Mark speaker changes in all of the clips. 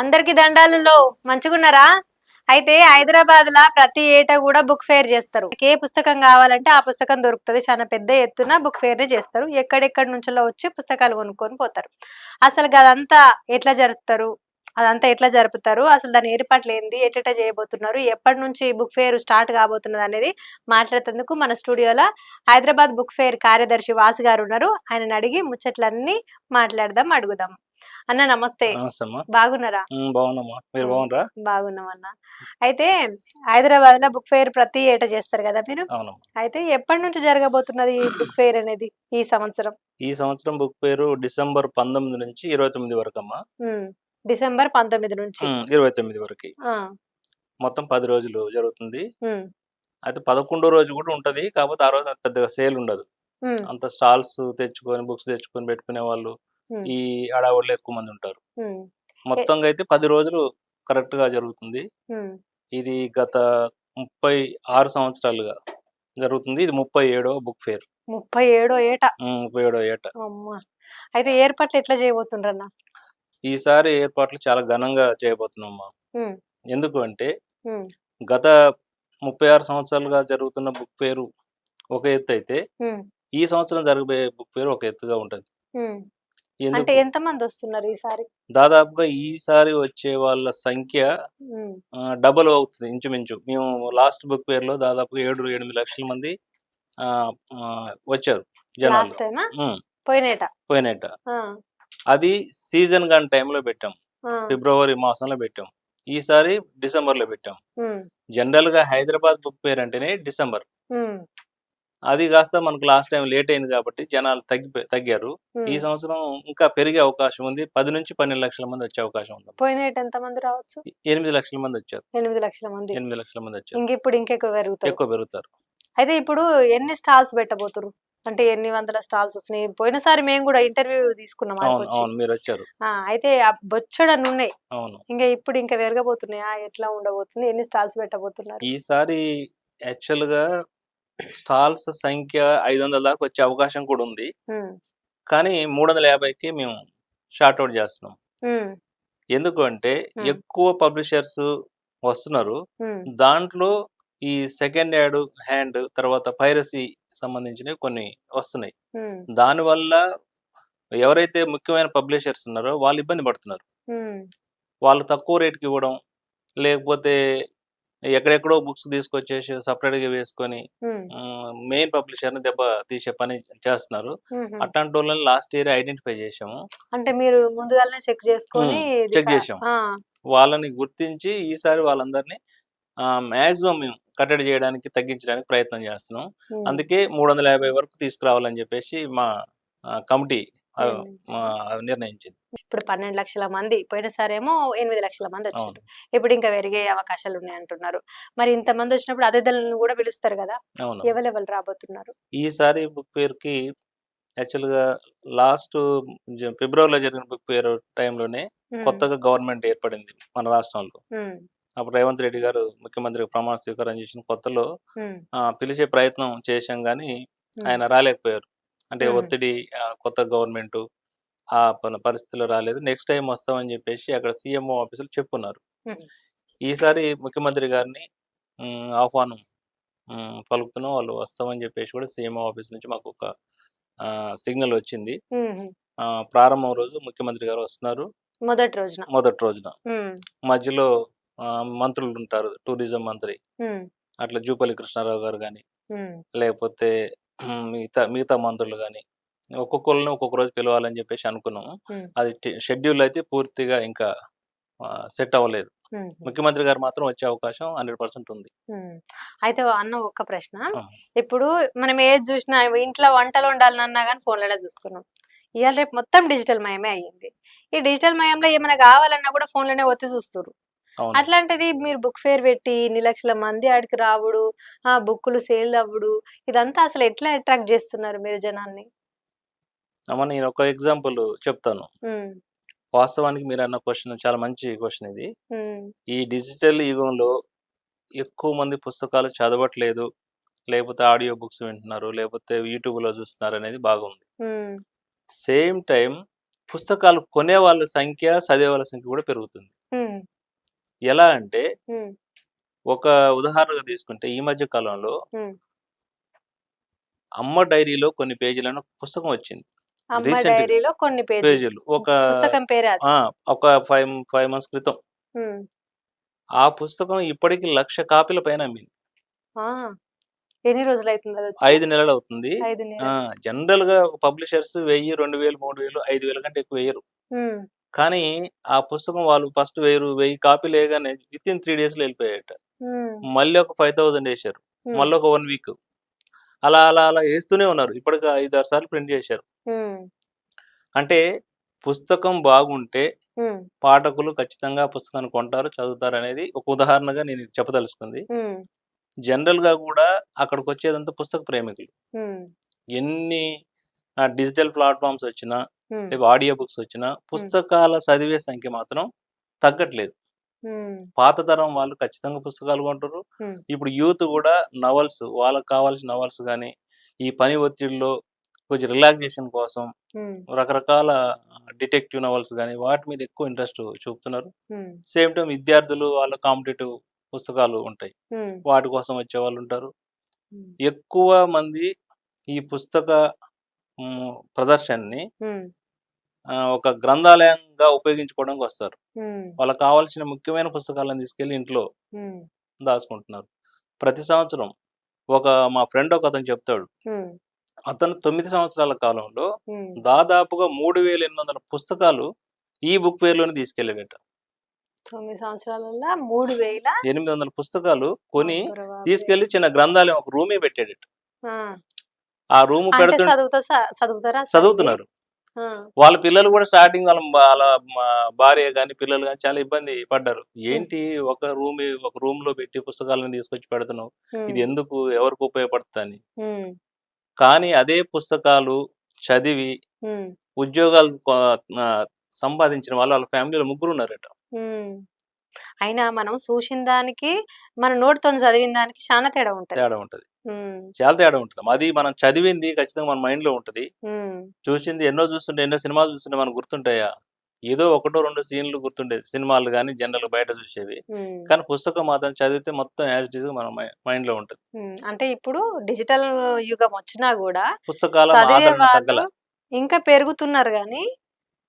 Speaker 1: అందరికి దండాలలో మంచిగున్నారా? అయితే హైదరాబాద్ లా ప్రతి ఏటా కూడా బుక్ ఫేర్ చేస్తారు. ఏ పుస్తకం కావాలంటే ఆ పుస్తకం దొరుకుతది. చాలా పెద్ద ఎత్తున బుక్ ఫేర్ ని చేస్తారు. ఎక్కడెక్కడి నుంచో వచ్చి పుస్తకాలు కొనుక్కొని పోతారు. అసలు అదంతా ఎట్లా జరుపుతారు? అదంతా ఎట్లా జరుపుతారు? అసలు దాని ఏర్పాట్లు ఏంది? ఎట్ట చేయబోతున్నారు? ఎప్పటి నుంచి బుక్ ఫేర్ స్టార్ట్ కాబోతున్నది అనేది మాట్లాడేందుకు మన స్టూడియోలో హైదరాబాద్ బుక్ ఫేర్ కార్యదర్శి వాసు గారు ఉన్నారు. ఆయనని అడిగి ముచ్చట్లన్నీ మాట్లాడదాం, అడుగుదాం. అన్న నమస్తే.
Speaker 2: నమస్తే అమ్మా.
Speaker 1: బాగున్నారా?
Speaker 2: బాగున్నామ్మా, మీరు బాగున్నారా?
Speaker 1: బాగున్నామన్న. అయితే హైదరాబాద్ లో బుక్ ఫెయిర్ ప్రతి ఏటా చేస్తారు కదా మీరు?
Speaker 2: అవునమ్మా.
Speaker 1: అయితే ఎప్పటి నుంచి జరగబోతున్నది ఈ బుక్ ఫెయిర్ అనేది ఈ సంవత్సరం?
Speaker 2: ఈ సంవత్సరం బుక్ పేరు డిసెంబర్ 19 నుంచి 29 వరకు అమ్మా.
Speaker 1: డిసెంబర్ 19 నుంచి
Speaker 2: 29 వరకు మొత్తం 10 రోజులు జరుగుతుంది. అయితే 11 రోజు కూడా ఉంటది. కాకపోతే ఆ రోజు పెద్దగా సేల్ ఉండదు. అంత స్టాల్స్ తెచ్చుకొని బుక్స్ తెచ్చుకొని పెట్టుకునే వాళ్ళు ఈ ఆడవాళ్ళు ఎక్కువ మంది ఉంటారు. మొత్తంగా అయితే 10 రోజులు కరెక్ట్ గా జరుగుతుంది. ఇది గత 36 సంవత్సరాలుగా జరుగుతుంది. ఇది 37వ బుక్ ఫేర్.
Speaker 1: 37వ ఏట.
Speaker 2: 37వ ఏట.
Speaker 1: అయితే ఏర్పాట్లు ఎట్లా చేయబోతుండ్రన్న?
Speaker 2: ఈసారి ఏర్పాట్లు చాలా ఘనంగా చేయబోతున్నామ్మా. ఎందుకు అంటే గత 36 సంవత్సరాలుగా జరుగుతున్న బుక్ ఫేరు ఒక ఎత్తు అయితే ఈ సంవత్సరం జరగబోయే బుక్ ఫేర్ ఒక ఎత్తుగా ఉంటది.
Speaker 1: అంటే ఎంత మంది వస్తున్నారు ఈసారి?
Speaker 2: దాదాపుగా ఈసారి వచ్చే వాళ్ళ సంఖ్య డబుల్ అవుతుంది ఇంచుమించు. మేము లాస్ట్ బుక్ ఫేర్ లో దాదాపు 7-8 లక్షల మంది వచ్చారు జనాలు. పోయినేట అది సీజన్ గాని టైంలో పెట్టాం. ఫిబ్రవరి మాసంలో పెట్టాం. ఈసారి డిసెంబర్ లో పెట్టాం. జనరల్ గా హైదరాబాద్ బుక్ ఫేర్ అంటేనే డిసెంబర్. అది కాస్త మనకు లాస్ట్ టైం లేట్ అయింది కాబట్టి జనాలు తగ్గారు. ఈ సంవత్సరం ఇంకా పెరిగే అవకాశం ఉంది. 10 నుంచి 12 లక్షల మంది వచ్చే అవకాశం ఉంది.
Speaker 1: పోయినేట ఎంత మంది రావచ్చు?
Speaker 2: 8 లక్షల మంది వచ్చారు.
Speaker 1: 8 లక్షల మంది.
Speaker 2: 8 లక్షల మంది వచ్చారు.
Speaker 1: ఇంకెప్పుడు ఎక్కువ పెరుగుతారు. అయితే ఇప్పుడు ఎన్ని స్టాల్స్ పెట్టబోతురు? అంటే ఎన్ని వందల స్టాల్స్ వస్తున్నాయి? పోయినసారి మేము కూడా ఇంటర్వ్యూ తీసుకున్నాం.
Speaker 2: మీరు వచ్చారు.
Speaker 1: అయితే బొచ్చడన్ని ఉన్నాయి. ఇంకా ఇప్పుడు ఇంకా పెరగబోతున్నాయా? ఎట్లా ఉండబోతుంది? ఎన్ని స్టాల్స్ పెట్టబోతున్నారు?
Speaker 2: ఈసారి యాక్చువల్ గా స్టాల్స్ సంఖ్య 500 దాకా వచ్చే అవకాశం కూడా ఉంది. కానీ 350కి మేము షార్ట్ అవుట్ చేస్తున్నాం. ఎందుకు అంటే ఎక్కువ పబ్లిషర్స్ వస్తున్నారు. దాంట్లో ఈ సెకండ్ హ్యాండ్ తర్వాత పైరసీ సంబంధించినవి కొన్ని వస్తున్నాయి. దానివల్ల ఎవరైతే ముఖ్యమైన పబ్లిషర్స్ ఉన్నారో వాళ్ళు ఇబ్బంది పడుతున్నారు. వాళ్ళు తక్కువ రేటుకి ఇవ్వడం, లేకపోతే ఎక్కడెక్కడో బుక్స్ తీసుకొచ్చేసి సపరేట్ గా వేసుకొని మెయిన్ పబ్లిషర్ ని దెబ్బ తీసే పని చేస్తున్నారు. అట్లాంటి వాళ్ళని లాస్ట్ ఇయర్ ఐడెంటిఫై చేసాము.
Speaker 1: అంటే మీరు ముందుగానే చెక్
Speaker 2: చేసాం. వాళ్ళని గుర్తించి ఈసారి వాళ్ళందరినీ మాక్సిమం మేము కట్టడి చేయడానికి తగ్గించడానికి ప్రయత్నం చేస్తున్నాం. అందుకే 350 వరకు తీసుకురావాలని చెప్పేసి మా కమిటీ నిర్ణయించింది.
Speaker 1: ఇప్పుడు 12 లక్షల మంది, పోయినసారి ఏమో 8 లక్షల మంది వచ్చారు. ఇప్పుడు ఇంకా పెరిగే అవకాశాలు ఉన్నాయి అంటున్నారు. మరి ఇంత మంది వచ్చినప్పుడు అతిథులను కూడా పిలుస్తారు కదా, ఎవరెవరు రాబోతున్నారు? ఈసారి
Speaker 2: బుక్ ఫేర్ కి యాక్చువల్ గా లాస్ట్ ఫిబ్రవరిలో జరిగిన బుక్ ఫేర్ టైంలోనే కొత్తగా గవర్నమెంట్ ఏర్పడింది మన రాష్ట్రంలో. అప్పుడు రేవంత్ రెడ్డి గారు ముఖ్యమంత్రి ప్రమాణ స్వీకారం చేసిన కొత్తలో పిలిచే ప్రయత్నం చేశాం గానీ ఆయన రాలేకపోయారు. అంటే ఒత్తిడి, కొత్త గవర్నమెంట్ ఆ పరిస్థితిలో రాలేదు. నెక్స్ట్ టైం వస్తామని చెప్పేసి అక్కడ సీఎంఓ ఆఫీసులు చెప్పున్నారు. ఈసారి ముఖ్యమంత్రి గారిని ఆహ్వానం పలుకుతున్నాం, వాళ్ళు వస్తామని చెప్పేసి కూడా సీఎంఓ ఆఫీస్ నుంచి మాకు ఒక సిగ్నల్ వచ్చింది. ప్రారంభం రోజు ముఖ్యమంత్రి గారు వస్తున్నారు. మొదటి రోజున మధ్యలో మంత్రులు ఉంటారు. టూరిజం మంత్రి అట్లా జూపల్లి కృష్ణారావు గారు కానీ, లేకపోతే మిగతా మంత్రులు కానీ ఒక్కొక్కరిని ఒక్కొక్క రోజు పిలవాలని చెప్పేసి అనుకున్నాము. అది షెడ్యూల్ అయితే పూర్తిగా ఇంకా సెట్ అవ్వలేదు. ముఖ్యమంత్రి గారు మాత్రం వచ్చే అవకాశం 100% ఉంది.
Speaker 1: అయితే అన్న ఒక్క ప్రశ్న, ఇప్పుడు మనం ఏది చూసినా ఇంట్లో వంటలు వండాలన్నా కానీ ఫోన్లోనే చూస్తున్నాం. ఇవాళ రేపు మొత్తం డిజిటల్ మయమే అయ్యింది. ఈ డిజిటల్ మయంలో ఏమైనా కావాలన్నా కూడా ఫోన్లోనే ఒత్తి చూస్తారు. అట్లాంటిది మీరు బుక్ ఫేర్ పెట్టి 2 లక్షల మంది ఆడికి రావుడు, బుక్కులు సేల్ అవ్వడు, ఇదంతా అసలు ఎట్లా అట్రాక్ట్ చేస్తున్నారు మీరు జనాన్ని?
Speaker 2: అమ్మ, నేను ఒక ఎగ్జాంపుల్ చెప్తాను. వాస్తవానికి మీరు అన్న క్వశ్చన్ చాలా మంచి క్వశ్చన్ ఇది. ఈ డిజిటల్ యుగంలో ఎక్కువ మంది పుస్తకాలు చదవట్లేదు, లేకపోతే ఆడియో బుక్స్ వింటున్నారు, లేకపోతే యూట్యూబ్ లో చూస్తున్నారు అనేది బాగుంది. సేమ్ టైం పుస్తకాలు కొనే వాళ్ళ సంఖ్య, చదివే వాళ్ళ సంఖ్య కూడా పెరుగుతుంది.
Speaker 1: హ్మ్.
Speaker 2: ఎలా అంటే
Speaker 1: హ్మ్.
Speaker 2: ఒక ఉదాహరణగా తీసుకుంటే ఈ మధ్య కాలంలో
Speaker 1: హ్మ్.
Speaker 2: 'అమ్మ డైరీలో' కొన్ని పేజీలని ఒక పుస్తకం వచ్చింది.
Speaker 1: అమ్మ
Speaker 2: రీసెంట్‌గా
Speaker 1: డైరీలో కొన్ని పేజీలు.
Speaker 2: పేజీలు. ఒక
Speaker 1: పుస్తకం పేరే అది.
Speaker 2: ఆ! ఒక 5 మంత్స్ క్రితం.
Speaker 1: హ్మ్.
Speaker 2: ఆ పుస్తకం ఇప్పటికి 1,00,000 కాపీల పైన అమ్మింది.
Speaker 1: ఆ! ఎన్ని రోజులైతుంది అదొచ్చి?
Speaker 2: 5 నెలలవుతుంది.
Speaker 1: 5
Speaker 2: ఆ!
Speaker 1: నెలలు.
Speaker 2: జనరల్‌గా ఒక పబ్లిషర్స్ 1000, 2000, 3000, 5000 కంటే ఎక్కువ వెయ్యరు.
Speaker 1: హ్మ్.
Speaker 2: కానీ ఆ పుస్తకం వాళ్ళు ఫస్ట్ 1000 కాపీలు ఎయగానే వితిన్ 3 డేస్‌లో ఎళ్ళిపోయాయట.
Speaker 1: హ్మ్.
Speaker 2: మళ్ళీ ఒక 5000 ఎశారు.
Speaker 1: హ్మ్.
Speaker 2: మళ్ళొక 1 వీక్. అలా, అలా, అలా ఏస్తూనే ఉన్నారు. ఇప్పటికి 5, 6 సార్లు ప్రింట్ చేశారు.
Speaker 1: హ్మ్.
Speaker 2: అంటే పుస్తకం బాగుంటే
Speaker 1: హ్మ్.
Speaker 2: పాఠకులు ఖచ్చితంగా ఆ పుస్తకాన్ని కొంటారు, చదువుతారనేది ఒక ఉదాహరణగా నేను ఇది చెప్పదలుచుకుంది.
Speaker 1: హ్మ్.
Speaker 2: జనరల్‌గా గూడా అక్కడికొచ్చేదంతా పుస్తక ప్రేమికులు.
Speaker 1: హ్మ్.
Speaker 2: ఎన్ని డిజిటల్ ప్లాట్‌ఫార్మ్స్ వచ్చినా,
Speaker 1: హ్మ్.
Speaker 2: లేకపోతే ఆడియో బుక్స్ వచ్చినా,
Speaker 1: హ్మ్.
Speaker 2: పుస్తకాల చదివే సంఖ్య మాత్రం తగ్గట్లేదు.
Speaker 1: హ్మ్.
Speaker 2: పాత తరం వాళ్ళు ఖచ్చితంగా పుస్తకాలు కొంటుర్రు.
Speaker 1: హ్మ్.
Speaker 2: ఇప్పుడు యూత్ గూడా నవల్స్ వాళ్ళకి కావాల్సిన నవల్స్ గాని, ఈ పని ఒత్తిడిలో కొంచెం రిలాక్సేషన్ కోసం
Speaker 1: హ్మ్.
Speaker 2: రకరకాల డిటెక్టివ్ నవల్స్ గాని, వాటి మీద ఎక్కువ ఇంట్రెస్ట్ చూపుతున్నారు.
Speaker 1: హ్మ్.
Speaker 2: సేమ్ టైమ్ విద్యార్థులు వాళ్ళ కాంపిటీటివ్ పుస్తకాలు ఉంటాయి.
Speaker 1: హ్మ్.
Speaker 2: వాటి కోసం వచ్చేవాళ్ళుంటారు.
Speaker 1: హ్మ్.
Speaker 2: ఎక్కువ మంది ఈ పుస్తక ప్రదర్శనని
Speaker 1: హ్మ్.
Speaker 2: ఒక గ్రంథాలయంగా ఉపయోగించుకోవడానికి వస్తారు.
Speaker 1: హ్మ్.
Speaker 2: వాళ్ళకి కావాల్సిన ముఖ్యమైన పుస్తకాలను తీసుకెళ్ళి ఇంట్లో
Speaker 1: హ్మ్.
Speaker 2: దాచుకుంటున్నారు. ప్రతి సంవత్సరం ఒక మా ఫ్రెండ్ ఒకతను చెప్తాడు.
Speaker 1: హ్మ్.
Speaker 2: అతను 9 సంవత్సరాల కాలంలో
Speaker 1: హ్మ్.
Speaker 2: దాదాపుగా 3800 పుస్తకాలు ఈ బుక్ ఫెయిర్‌లోనే తీసుకెళ్ళాడట.
Speaker 1: 9 సంవత్సరాలల్ల 3000
Speaker 2: 800 పుస్తకాలు కొని
Speaker 1: అబ్బర బాబోయ్!
Speaker 2: తీసుకెళ్ళి చిన్న గ్రంథాలయం ఒక రూమే పెట్టాడట.
Speaker 1: ఆ!
Speaker 2: ఆ రూమ్
Speaker 1: అంటే
Speaker 2: పెడుతుంటే
Speaker 1: చదువుతారా చదివి?
Speaker 2: చదువుతున్నారు.
Speaker 1: ఆ!
Speaker 2: వాళ్ళ పిల్లలు గూడా స్టార్టింగ్ వాళ్ళ భార్య గాని, పిల్లలు గాని చాలా ఇబ్బంది పడ్డారు.
Speaker 1: హ్మ్.
Speaker 2: ఏంటి ఒక రూమ్‌లో పెట్టి పుస్తకాలను తీసుకొచ్చి పెడుతున్నావు.
Speaker 1: హ్మ్.
Speaker 2: ఇది ఎందుకు? ఎవరికి ఉపయోగపడుతదని.
Speaker 1: హ్మ్.
Speaker 2: కానీ అదే పుస్తకాలు చదివి
Speaker 1: హ్మ్.
Speaker 2: ఉద్యోగాలు సంపాదించిన వాళ్ళు వాళ్ళ ఫ్యామిలీలో ముగ్గురున్నారట.
Speaker 1: హ్మ్. అయినా మనం చూసిన దానికి, మన నోటితోని చదివిన దానికి చానా తేడా ఉంటది.
Speaker 2: తేడా ఉంటది.
Speaker 1: హ్మ్.
Speaker 2: చాలా తేడా ఉంటది. అది మనం చదివింది ఖచ్చితంగా మన మైండ్‌లో ఉంటది.
Speaker 1: హ్మ్.
Speaker 2: చూసింది ఎన్నో సినిమాలు చూస్తుంటే మనకు గుర్తుంటాయా? ఏదో ఒకటో, రెండో సీన్‌లు గుర్తుండేది. సినిమాలు గాని, జనరల్‌గా బయట చూసేవి.
Speaker 1: హ్మ్.
Speaker 2: కానీ పుస్తకం మాత్రం చదివితే మొత్తం యాజ్ ఇట్ ఈజ్‌గా మన మైండ్‌లో ఉంటది.
Speaker 1: హ్మ్. అంటే ఇప్పుడు డిజిటల్ యుగం వచ్చినా గూడా,
Speaker 2: పుస్తకాల
Speaker 1: చదివే
Speaker 2: ఆదరణ
Speaker 1: వాళ్ళు
Speaker 2: తగ్గల.
Speaker 1: ఇంకా పెరుగుతున్నారు గానీ,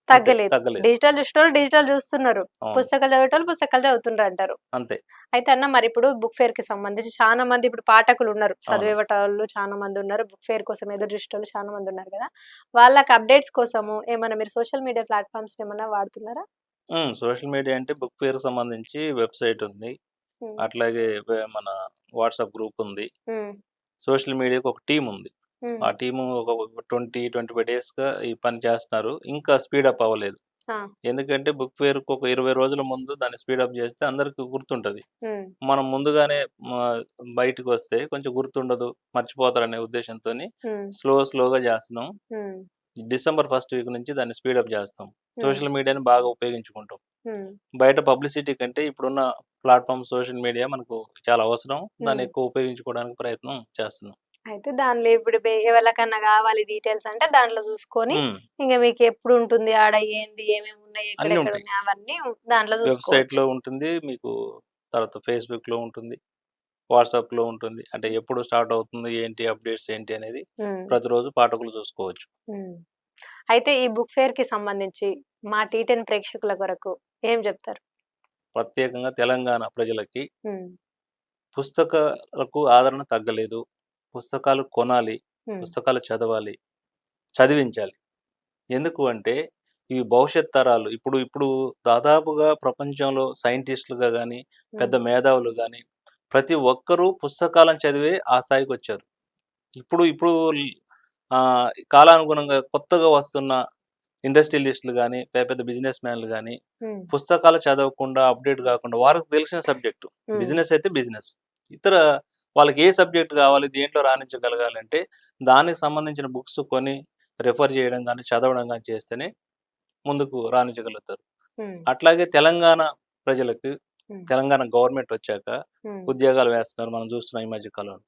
Speaker 2: అంతే
Speaker 1: తగ్గలేదు.
Speaker 2: తగ్గలేదు.
Speaker 1: డిజిటల్ చూసేటోళ్ళు డిజిటల్ చూస్తున్నారు.
Speaker 2: అవును.
Speaker 1: పుస్తకాలు చదివేటోళ్ళు పుస్తకాలు చదువుతుండ్రంటారు.
Speaker 2: అంతే.
Speaker 1: అయితే అన్న మరిప్పుడు బుక్ ఫెయిర్‌కి సంబంధించి చానా మంది ఇప్పుడు పాఠకులున్నారు.
Speaker 2: అవును.
Speaker 1: చదివేటోళ్ళు చానా మందున్నారు. బుక్ ఫెయిర్ కోసం ఎదురు జూసేటోళ్ళు చానా మందున్నారు గదా! వాళ్ళకి అప్‌డేట్స్ కోసము ఏమన్నా మీరు సోషల్ మీడియా ప్లాట్‌ఫార్మ్స్‌ని ఏమన్నా వాడుతున్నారా?
Speaker 2: సోషల్ మీడియా అంటే బుక్ ఫెయిర్‌కి సంబంధించి వెబ్‌సైట్ ఉంది.
Speaker 1: హ్మ్.
Speaker 2: అట్లాగే మన వాట్సాప్ గ్రూప్ ఉంది.
Speaker 1: హ్మ్.
Speaker 2: సోషల్ మీడియాకి ఒక టీమ్ ఉంది.
Speaker 1: హ్మ్.
Speaker 2: ఆ టీము ఒక 25 డేస్‌గా ఈ పని చేస్తున్నారు. ఇంకా స్పీడప్ అవ్వలేదు.
Speaker 1: ఆ!
Speaker 2: ఎందుకంటే బుక్ ఫెయిర్‌కి ఒక 20 రోజుల ముందు దాన్ని స్పీడప్ చేస్తే అందరికి గుర్తుంటది.
Speaker 1: హ్మ్.
Speaker 2: మనం ముందుగానే బయటికొస్తే కొంచెం గుర్తుండదు, మర్చిపోతారనే ఉద్దేశ్యంతోని
Speaker 1: హ్మ్.
Speaker 2: స్లోగా చేస్తున్నాం.
Speaker 1: హ్మ్.
Speaker 2: డిసెంబర్ ఫస్ట్ వీక్ నుంచి దాన్ని స్పీడప్ చేస్తాం.
Speaker 1: హ్మ్.
Speaker 2: సోషల్ మీడియాని బాగా ఉపయోగించుకుంటాం.
Speaker 1: హ్మ్.
Speaker 2: బయట పబ్లిసిటీ కంటే ఇప్పుడున్న ప్లాట్‌ఫార్మ్ సోషల్ మీడియా మనకు చాలా అవసరం. దాన్ని
Speaker 1: హ్మ్.
Speaker 2: ఎక్కువ ఉపయోగించుకోవడానికి ప్రయత్నం చేస్తున్నాం.
Speaker 1: అయితే దానిలో ఇప్పుడు ఎవళ్ళకన్నా గావాలి డీటెయిల్స్ అంటే దాంట్లో జూసుకొని,
Speaker 2: హ్మ్.
Speaker 1: ఇంగ మీకెప్పుడుంటుంది ఆడ ఏంది, ఏమేమున్నాయి,
Speaker 2: అన్నీ ఉంటాయి.
Speaker 1: ఎక్కడెక్కడున్నాయి అవన్నీ దాంట్లో జూసుకోవచ్చు.
Speaker 2: వెబ్‌సైట్‌లో ఉంటుంది. మీకు తర్వాత ఫేస్‌బుక్‌లో ఉంటుంది. వాట్సాప్‌లో ఉంటుంది. అంటే ఎప్పుడు స్టార్ట్ అవుతుంది, ఏంటి అప్డేట్స్ ఏంటి అనేది
Speaker 1: హ్మ్.
Speaker 2: ప్రతిరోజు పాఠకులు చూసుకోవచ్చు.
Speaker 1: హ్మ్. అయితే ఈ బుక్ ఫెయిర్‌కి సంబంధించి మా టీ10 ప్రేక్షకుల కొరకు ఏం జెప్తారు?
Speaker 2: ప్రత్యేకంగా తెలంగాణ ప్రజలకి
Speaker 1: హ్మ్.
Speaker 2: పుస్తకాలకు ఆదరణ తగ్గలేదు. పుస్తకాలు కొనాలి.
Speaker 1: హ్మ్.
Speaker 2: పుస్తకాలు చదవాలి. చదివించాలి. ఎందుకు అంటే ఇవి భవిష్యత్ తరాలు ఇప్పుడు ఇప్పుడు దాదాపుగా ప్రపంచంలో సైంటిస్ట్‌లుగా గాని, పెద్ద
Speaker 1: హ్మ్.
Speaker 2: మేధావులు గాని ప్రతి ఒక్కరూ పుస్తకాలను చదివే ఆ స్థాయికొచ్చారు. ఇప్పుడు ఇప్పుడు కాలానుగుణంగా కొత్తగా వస్తున్న ఇండస్ట్రియలిస్టులు గాని, పెద్ద పెద్ద బిజినెస్ మ్యాన్‌లు గాని,
Speaker 1: హ్మ్.
Speaker 2: పుస్తకాలు చదవకుండా, అప్‌డేట్ గాకుండా వారికి తెలిసిన సబ్జెక్టు.
Speaker 1: హ్మ్.
Speaker 2: బిజినెస్ అయితే బిజినెస్. ఇతర వాళ్ళకి ఏ సబ్జెక్ట్ కావాలి, దేంట్లో రాణించగలగాలంటే, దానికి సంబంధించిన బుక్స్ కొని రిఫర్ చేయడం గాని, చదవడం గాని చేస్తేనే ముందుకు రాణించగలుగుతారు.
Speaker 1: హ్మ్.
Speaker 2: అట్లాగే తెలంగాణ ప్రజలకు
Speaker 1: హ్మ్.
Speaker 2: తెలంగాణ గవర్నమెంట్ వచ్చాక
Speaker 1: హ్మ్.
Speaker 2: ఉద్యోగాలు వేస్తున్నారు. మనం చూస్తున్నాం ఈ మధ్య కాలంలో.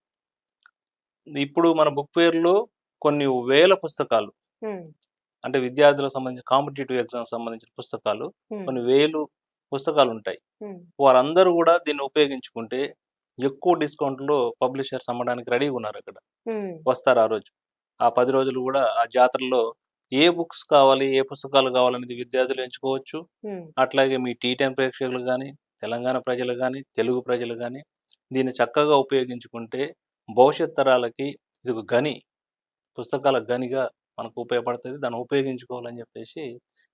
Speaker 2: ఇప్పుడు మన బుక్ ఫెయిర్‌లో కొన్ని వేల పుస్తకాలు
Speaker 1: హ్మ్.
Speaker 2: అంటే విద్యార్థులకు సంబంధించిన కాంపిటీటివ్ ఎగ్జామ్స్ సంబంధించిన పుస్తకాలు కొన్ని వేలు పుస్తకాలు ఉంటాయి. వారందరూ కూడా దీన్ని ఉపయోగించుకుంటే ఎక్కువ డిస్కౌంట్‌లో పబ్లిషర్స్ అమ్మడానికి రెడీగా ఉన్నారు అక్కడ. వస్తారు ఆ రోజు. ఆ 10 రోజులు కూడా ఆ జాతరలో ఏ బుక్స్ కావాలి, ఏ పుస్తకాలు కావాలనేది విద్యార్థులు ఎంచుకోవచ్చు. అట్లాగే మీ టీ10 ప్రేక్షకులు గాని, తెలంగాణ ప్రజలు గాని, తెలుగు ప్రజలు గాని దీన్ని చక్కగా ఉపయోగించుకుంటే భవిష్యత్ తరాలకి ఇది ఒక గని, పుస్తకాల గనిగా మనకు ఉపయోగపడుతది. దాన్ని ఉపయోగించుకోవాలని చెప్పేసి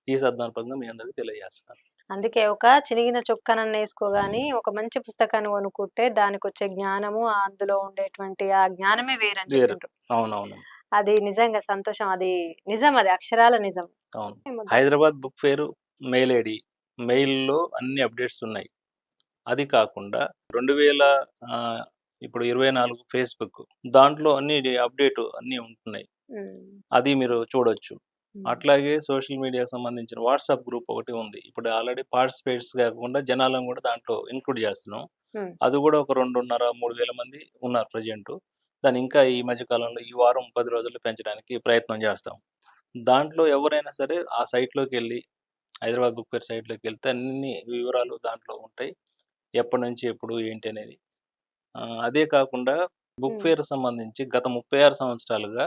Speaker 2: ఈ సందర్భంగా మీ అందరికి తెలియజేస్తున్నాను.
Speaker 1: అందుకే ఒక చినిగిన చొక్కానన్న ఏసుకోగాని ఒక మంచి పుస్తకాన్ని కొనుక్కుంటే దానికొచ్చే జ్ఞానము, అందులో ఉండేటువంటి ఆ జ్ఞానమే వేరని
Speaker 2: వేరు.
Speaker 1: చెప్పిండ్రు.
Speaker 2: అవునవును.
Speaker 1: అది నిజంగా సంతోషం. అది నిజం, అది అక్షరాల నిజం.
Speaker 2: అవును. Hyderabad book fare mail ID. మెయిల్‌లో అన్ని అప్డేట్స్ ఉన్నాయి. అది కాకుండా 2000 ఇప్పుడు 24 ఫేస్‌బుక్. దాంట్లో అన్ని అప్డేట్ అన్నీ ఉంటున్నాయి. అది మీరు చూడొచ్చు. అట్లాగే సోషల్ మీడియాకి సంబంధించిన వాట్సాప్ గ్రూప్ ఒకటి ఉంది. ఇప్పుడు ఆల్రెడీ పార్టిసిపేట్స్ కాకుండా జనాలను కూడా దాంట్లో ఇంక్లూడ్ చేస్తున్నాం. అది కూడా ఒక 2.5, 3,000 మంది ఉన్నారు ప్రెజెంటు. దాన్ని ఇంకా ఈ మధ్య కాలంలో ఈ వారం 10 రోజుల్లో పెంచడానికి ప్రయత్నం చేస్తాం. దాంట్లో ఎవరైనా సరే ఆ సైట్‌లోకెళ్ళి హైదరాబాద్ బుక్ ఫేర్ సైట్‌లోకెళ్తే అన్ని వివరాలు దాంట్లో ఉంటాయి. ఎప్పటినుంచి ఎప్పుడు ఏంటి అనేది. అదే కాకుండా బుక్ ఫేర్‌కి సంబంధించి గత 36 సంవత్సరాలుగా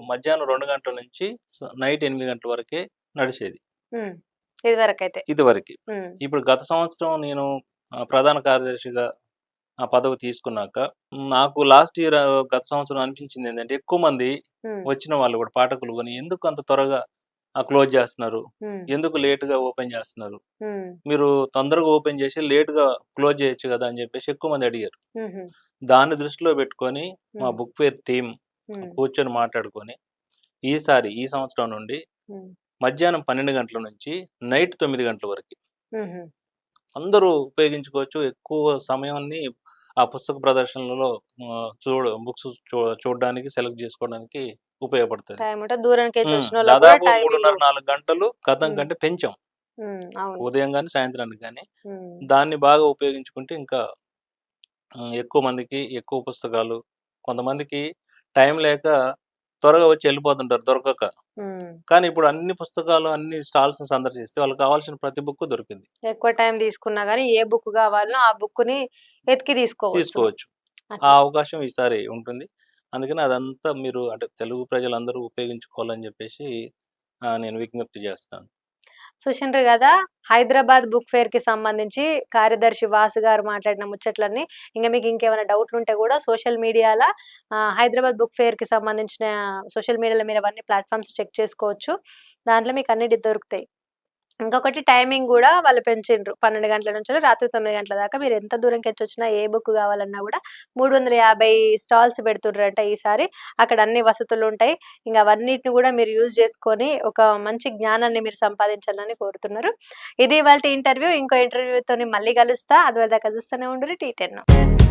Speaker 2: మధ్యాహ్నం 2 గంటల నుంచి నైట్ 8 గంటల వరకే నడిచేది.
Speaker 1: ఇదివరకైతే.
Speaker 2: ఇదివరకి. ఇప్పుడు గత సంవత్సరం నేను ప్రధాన కార్యదర్శిగా ఆ పదవి తీసుకున్నాక నాకు లాస్ట్ ఇయర్ గత సంవత్సరం అనిపించింది ఏంటంటే ఎక్కువ మంది వచ్చిన వాళ్ళు కూడా పాఠకులు కొని ఎందుకు అంత త్వరగా క్లోజ్ చేస్తున్నారు, ఎందుకు లేట్‌గా ఓపెన్ చేస్తున్నారు, మీరు తొందరగా ఓపెన్ చేసి లేట్‌గా క్లోజ్ చేయొచ్చు కదా అని చెప్పేసి ఎక్కువ మంది అడిగారు. దాన్ని దృష్టిలో పెట్టుకొని మా బుక్ ఫేర్ టీమ్ కూర్చొని మాట్లాడుకొని ఈసారి ఈ సంవత్సరం నుండి మధ్యాహ్నం 12 గంటల నుంచి నైట్ 9 గంటల వరకు అందరూ ఉపయోగించుకోవచ్చు. ఎక్కువ సమయాన్ని ఆ పుస్తక ప్రదర్శనలలో బుక్స్ చూడడానికి, సెలెక్ట్ చేసుకోవడానికి ఉపయోగపడుతది. దాదాపు 3:30, 4 గంటలు గతం కంటే పెంచాం. ఉదయం గాని, సాయంత్రానికి గాని. దాన్ని బాగా ఉపయోగించుకుంటే ఇంకా ఎక్కువ మందికి ఎక్కువ పుస్తకాలు, కొంతమందికి టైం లేక త్వరగా వచ్చి వెళ్ళిపోతుంటారు దొరకక. కానీ ఇప్పుడు అన్ని పుస్తకాలు, అన్ని స్టాల్స్‌ని సందర్శిస్తే వాళ్ళకి కావాల్సిన ప్రతి బుక్ దొరికింది.
Speaker 1: ఎక్కువ టైం తీసుకున్నా గానీ ఏ బుక్ కావాలనో ఆ బుక్‌ని వెతికి తీసుకోవచ్చు.
Speaker 2: ఆ అవకాశం ఈసారి ఉంటుంది. అందుకని అదంతా మీరు అంటే తెలుగు ప్రజలందరూ ఉపయోగించుకోవాలని చెప్పేసి నేను విజ్ఞప్తి చేస్తాను.
Speaker 1: చూసిండ్రు కదా, హైదరాబాద్ బుక్ ఫేర్‌కి సంబంధించి కార్యదర్శి వాసు గారు మాట్లాడిన ముచ్చట్లన్నీ. మీకు ఇంకేమైనా డౌట్లు ఉంటే కూడా సోషల్ మీడియాలో హైదరాబాద్ బుక్ ఫేర్‌కి సంబంధించిన సోషల్ మీడియాలో మీరు అవన్నీ ప్లాట్‌ఫామ్స్ చెక్ చేసుకోవచ్చు. దాంట్లో మీకు అన్నిటి దొరుకుతాయి. ఇంకొకటి టైమింగ్ కూడా వాళ్ళు పెంచిండ్రు. 12 గంటల నుంచి రాత్రి 9 గంటల దాకా మీరు ఎంత దూరంకెళ్ళొచ్చినా ఏ బుక్ కావాలన్నా కూడా 350 స్టాల్స్ పెడుతుండ్రంట ఈసారి. అక్కడ అన్ని వసతులుంటాయి. అవన్నిటిని కూడా మీరు యూజ్ చేసుకొని ఒక మంచి జ్ఞానాన్ని మీరు సంపాదించాలని కోరుతున్నారు. ఇది ఇవాల్టి ఇంటర్వ్యూ. ఇంకో ఇంటర్వ్యూతోని మళ్ళీ కలుస్తా. అదివరదాకా చూస్తూనే ఉండుర్రి T10.